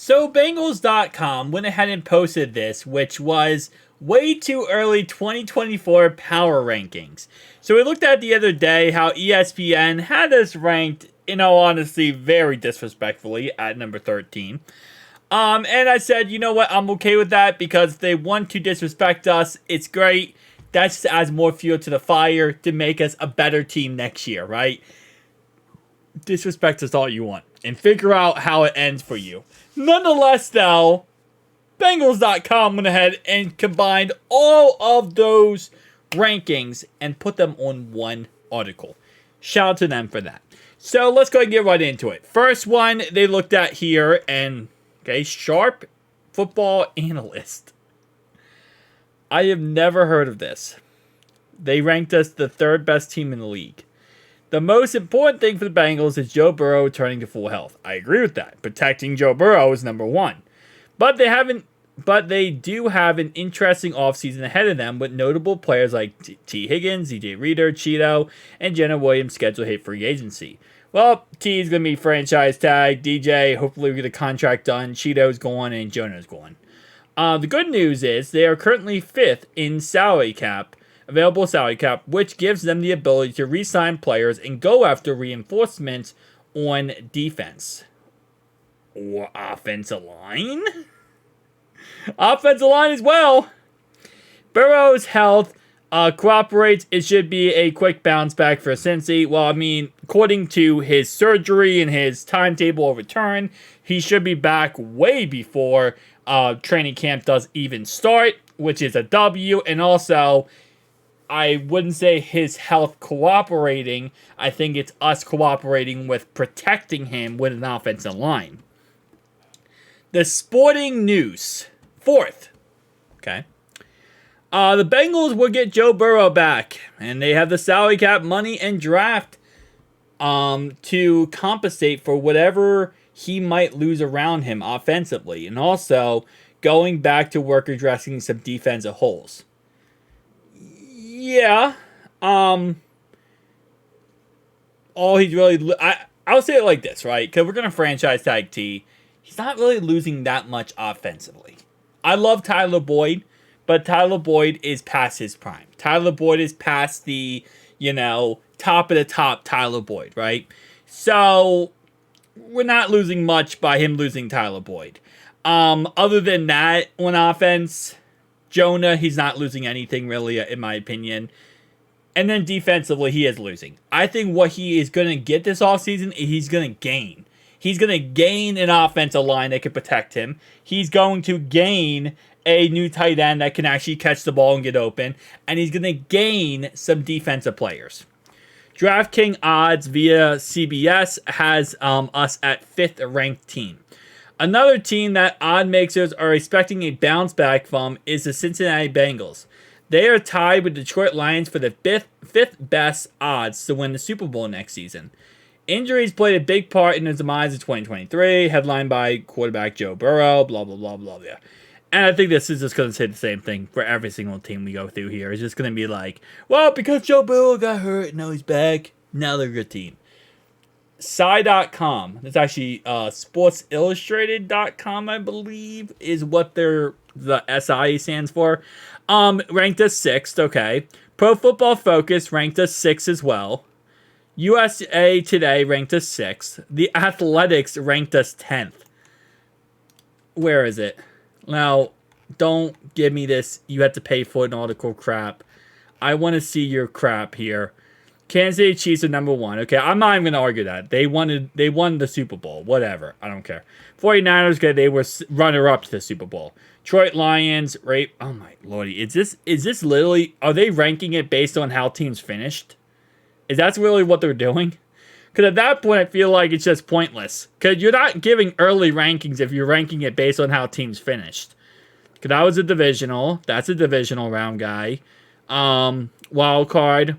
So Bengals.com went ahead and posted this, which was way too early 2024 power rankings. So we looked at the other day how ESPN had us ranked, in all honesty, very disrespectfully at number 13. And I said, you know what, I'm okay with that because if they want to disrespect us, it's great. That just adds more fuel to the fire to make us a better team next year, right? Disrespect us all you want and figure out how it ends for you. Nonetheless, though, Bengals.com went ahead and combined all of those rankings and put them on one article. Shout out to them for that. So let's go ahead and get right into it. First one they looked at here, and Sharp Football Analyst. I have never heard of this. They ranked us the third best team in the league. The most important thing for the Bengals is Joe Burrow returning to full health. I agree with that. Protecting Joe Burrow is number one. But they do have an interesting offseason ahead of them with notable players like T. Higgins, DJ Reader, Cheeto, and Jenna Williams scheduled to hit free agency. Well, T is going to be franchise tag. DJ, hopefully we get a contract done. Cheeto's going and Jonah's going. The good news is they are currently 5th in available salary cap, which gives them the ability to re-sign players and go after reinforcements on defense. Or offensive line? Offensive line as well. Burrow's health cooperates. It should be a quick bounce back for Cincy. Well, I mean, according to his surgery and his timetable of return, he should be back way before training camp does even start, which is a W. And also, I wouldn't say his health cooperating. I think it's us cooperating with protecting him with an offensive line. The Sporting News. 4th. Okay. The Bengals will get Joe Burrow back. And they have the salary cap money and draft to compensate for whatever he might lose around him offensively. And also going back to work addressing some defensive holes. Yeah. All he's really... I'll say it like this, right? Because we're going to franchise tag T. He's not really losing that much offensively. I love Tyler Boyd, but Tyler Boyd is past his prime. Tyler Boyd is past the, top of the top Tyler Boyd, right? So, we're not losing much by him losing Tyler Boyd. Other than that, on offense... Jonah, he's not losing anything really, in my opinion. And then defensively, he is losing. I think what he is going to get this offseason, he's going to gain. He's going to gain an offensive line that can protect him. He's going to gain a new tight end that can actually catch the ball and get open. And he's going to gain some defensive players. DraftKings odds via CBS has us at 5th ranked team. Another team that odd makers are expecting a bounce back from is the Cincinnati Bengals. They are tied with Detroit Lions for the fifth best odds to win the Super Bowl next season. Injuries played a big part in the demise of 2023, headlined by quarterback Joe Burrow, blah, blah, blah, blah, blah. And I think this is just going to say the same thing for every single team we go through here. It's just going to be like, well, because Joe Burrow got hurt, now he's back, now they're a good team. Psy.com, that's actually sportsillustrated.com, I believe, is what the SI stands for. Ranked us 6th, okay. Pro Football Focus ranked us 6th as well. USA Today ranked us 6th. The Athletics ranked us 10th. Where is it? Now, don't give me this, you have to pay for an article crap. I want to see your crap here. Kansas City Chiefs are number 1. Okay, I'm not even going to argue that. They won the Super Bowl. Whatever. I don't care. 49ers, okay, they were runner-up to the Super Bowl. Detroit Lions, right? Oh, my lordy. Is this literally... Are they ranking it based on how teams finished? Is that really what they're doing? Because at that point, I feel like it's just pointless. Because you're not giving early rankings if you're ranking it based on how teams finished. Because that was a divisional. That's a divisional round guy. Wild card,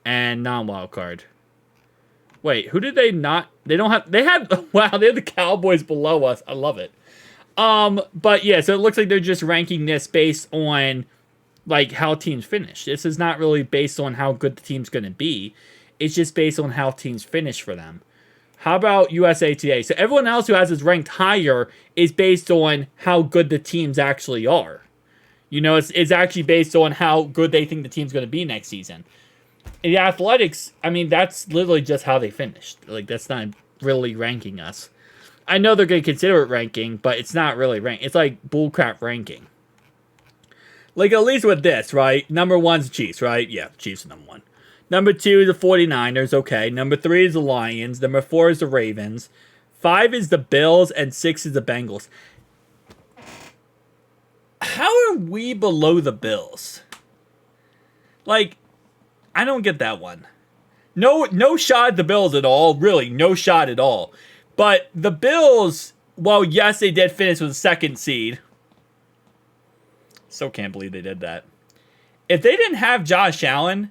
and non-wild card. Wait, who did they not? They don't have. They had. Wow, they had the Cowboys below us. I love it. But yeah, so it looks like they're just ranking this based on like how teams finish. This is not really based on how good the team's going to be. It's just based on how teams finish for them. How about USA Today? So everyone else who has us ranked higher is based on how good the teams actually are. You know, it's actually based on how good they think the team's going to be next season. In the Athletics, I mean, that's literally just how they finished. Like, that's not really ranking us. I know they're going to consider it ranking, but it's not really ranking. It's like bullcrap ranking. Like, at least with this, right? Number one's the Chiefs, right? Yeah, Chiefs are number one. Number 2, the 49ers, okay. Number 3 is the Lions. Number 4 is the Ravens. 5 is the Bills, and 6 is the Bengals. How are we below the Bills? Like, I don't get that one. No shot at the Bills at all. Really, no shot at all. But the Bills, well, yes, they did finish with the 2nd seed. Still can't believe they did that. If they didn't have Josh Allen,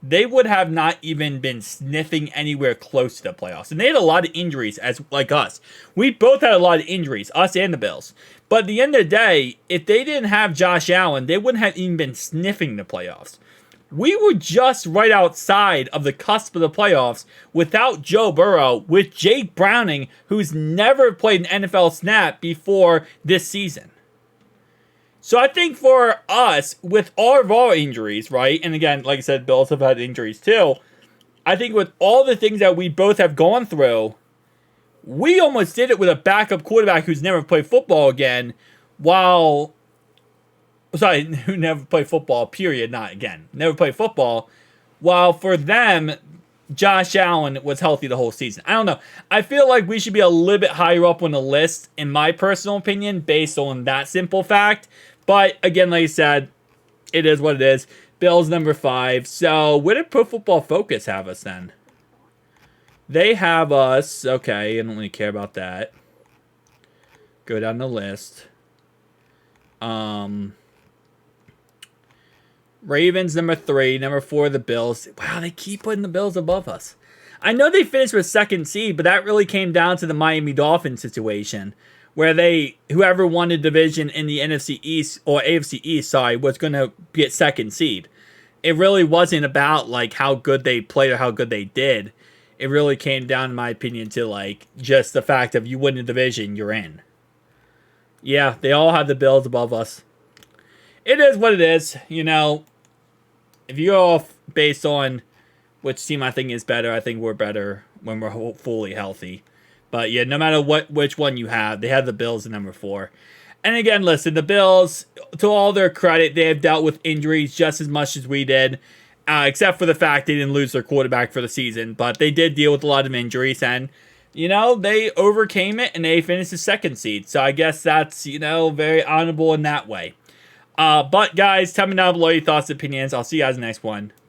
they would have not even been sniffing anywhere close to the playoffs. And they had a lot of injuries, as like us. We both had a lot of injuries, us and the Bills. But at the end of the day, if they didn't have Josh Allen, they wouldn't have even been sniffing the playoffs. We were just right outside of the cusp of the playoffs without Joe Burrow, with Jake Browning, who's never played an NFL snap before this season. So I think for us, with all of our injuries, right, and again, like I said, Bills have had injuries too, I think with all the things that we both have gone through, we almost did it with a backup quarterback who's never played football again, who never played football, period, not again, never played football, while for them, Josh Allen was healthy the whole season. I don't know. I feel like we should be a little bit higher up on the list, in my personal opinion, based on that simple fact. But again, like I said, it is what it is. Bills number 5. So where did Pro Football Focus have us then? They have us. Okay, I don't really care about that. Go down the list. Ravens number 3. Number 4, the Bills. Wow, they keep putting the Bills above us. I know they finished with 2nd seed, but that really came down to the Miami Dolphins situation, where whoever won the division in the NFC East, or AFC East, was going to get 2nd seed. It really wasn't about, like, how good they played or how good they did. It really came down, in my opinion, to, like, just the fact of you win the division, you're in. Yeah, they all have the Bills above us. It is what it is, you know. If you go off based on which team I think is better, I think we're better when we're fully healthy. But yeah, no matter which one you have, they have the Bills at number 4. And again, listen, the Bills, to all their credit, they have dealt with injuries just as much as we did, except for the fact they didn't lose their quarterback for the season. But they did deal with a lot of injuries, and, you know, they overcame it, and they finished the 2nd seed. So I guess that's, you know, very honorable in that way. But guys, tell me down below your thoughts and opinions. I'll see you guys in the next one.